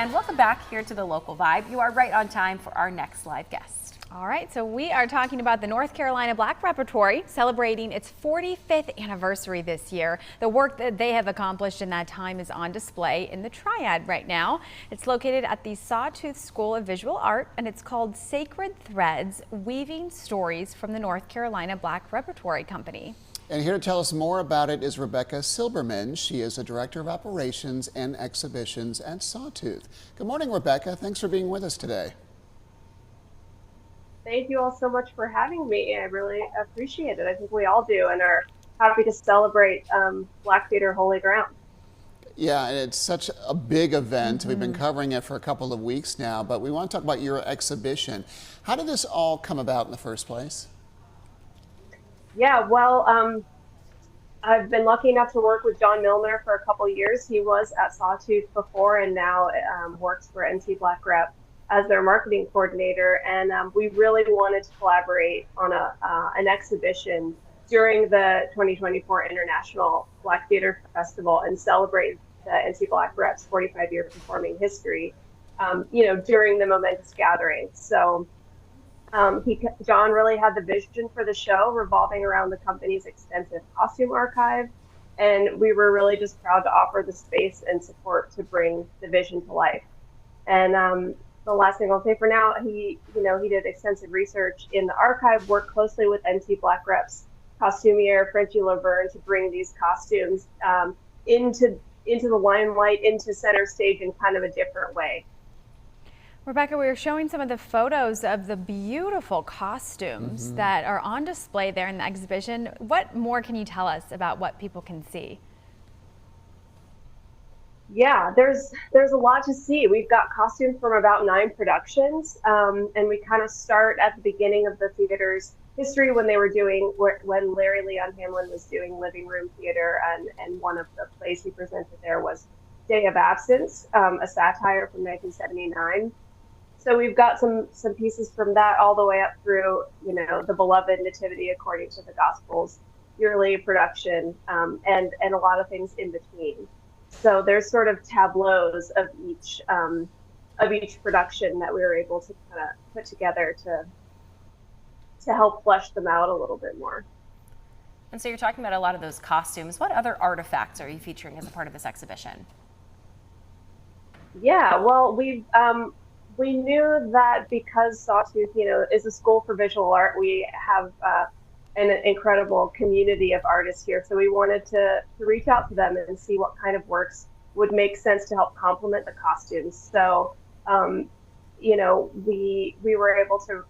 And welcome back here to the Local Vibe. You are right on time for our next live guest. All right, so we are talking about the North Carolina Black Repertory celebrating its 45th anniversary this year. The work that they have accomplished in that time is on display in the Triad right now. It's located at the Sawtooth School of Visual Art, and it's called Sacred Threads, Weaving Stories from the North Carolina Black Repertory Company. And here to tell us more about it is Rebecca Silberman. She is a Director of Operations and Exhibitions at Sawtooth. Good morning, Rebecca. Thanks for being with us today. Thank you all so much for having me. I really appreciate it. I think we all do and are happy to celebrate Black Theater Holy Ground. Yeah, and it's such a big event. We've been covering it for a couple of weeks now, but we want to talk about your exhibition. How did this all come about in the first place? Yeah, well, I've been lucky enough to work with John Milner for a couple of years. He was at Sawtooth before and now works for NC Black Rep as their marketing coordinator. And we really wanted to collaborate on an exhibition during the 2024 International Black Theater Festival and celebrate the NC Black Rep's 45-year performing history, during the momentous gathering. So John really had the vision for the show revolving around the company's extensive costume archive. And we were really just proud to offer the space and support to bring the vision to life. And the last thing I'll say for now, he did extensive research in the archive, worked closely with NC Black Rep's costumier, Frenchie Laverne, to bring these costumes into the limelight, into center stage in kind of a different way. Rebecca, we were showing some of the photos of the beautiful costumes that are on display there in the exhibition. What more can you tell us about what people can see? Yeah, there's a lot to see. We've got costumes from about 9 productions, and we kind of start at the beginning of the theater's history when Larry Leon Hamlin was doing living room theater, and one of the plays he presented there was Day of Absence, a satire from 1979. So we've got some pieces from that all the way up through, the beloved Nativity According to the Gospels yearly production, and a lot of things in between. So there's sort of tableaus of each production that we were able to kind of put together to help flesh them out a little bit more. And so you're talking about a lot of those costumes. What other artifacts are you featuring as a part of this exhibition? Yeah, well, we knew that because Sawtooth, is a school for visual art, we have an incredible community of artists here. So we wanted to reach out to them and see what kind of works would make sense to help complement the costumes. So, we were able to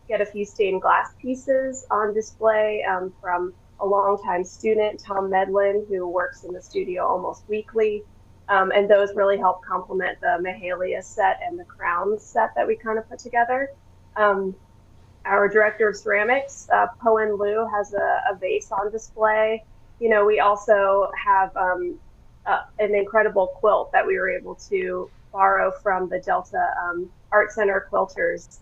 get a few stained glass pieces on display from a longtime student, Tom Medlin, who works in the studio almost weekly. And those really help complement the Mahalia set and the Crowns set that we kind of put together. Our director of ceramics, Poen Liu, has a vase on display. We also have an incredible quilt that we were able to borrow from the Delta Art Center quilters.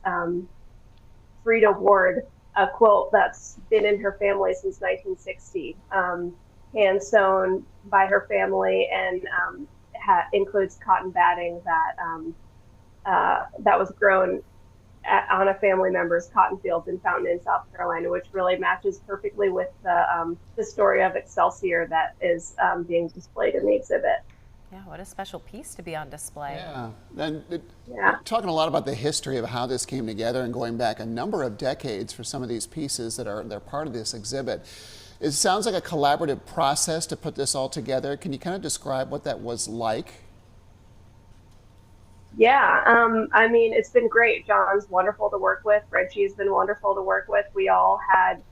Frida Ward, a quilt that's been in her family since 1960, hand sewn by her family, and includes cotton batting that was grown on a family member's cotton fields in Fountain Inn, South Carolina, which really matches perfectly with the story of Excelsior that is being displayed in the exhibit. Yeah, what a special piece to be on display. Yeah, and talking a lot about the history of how this came together and going back a number of decades for some of these pieces they're part of this exhibit. It sounds like a collaborative process to put this all together. Can you kind of describe what that was like? Yeah, it's been great. John's wonderful to work with. Reggie's been wonderful to work with. We all had,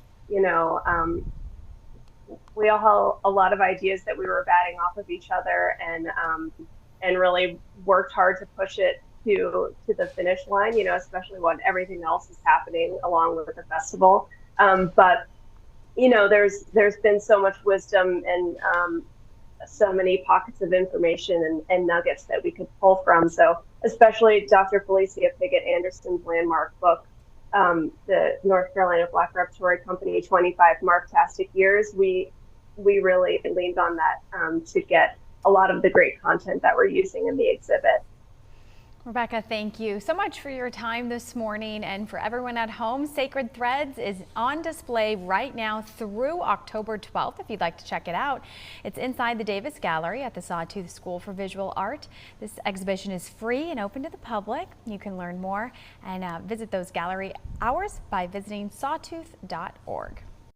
a lot of ideas that we were batting off of each other, and really worked hard to push it to the finish line. Especially when everything else is happening along with the festival. But there's been so much wisdom and so many pockets of information and nuggets that we could pull from. So especially Dr. Felicia Piggott Anderson's landmark book, the North Carolina Black Repertory Company, 25 Marktastic Years. We really leaned on that to get a lot of the great content that we're using in the exhibit. Rebecca, thank you so much for your time this morning. And for everyone at home, Sacred Threads is on display right now through October 12th, if you'd like to check it out. It's inside the Davis Gallery at the Sawtooth School for Visual Art. This exhibition is free and open to the public. You can learn more and visit those gallery hours by visiting sawtooth.org.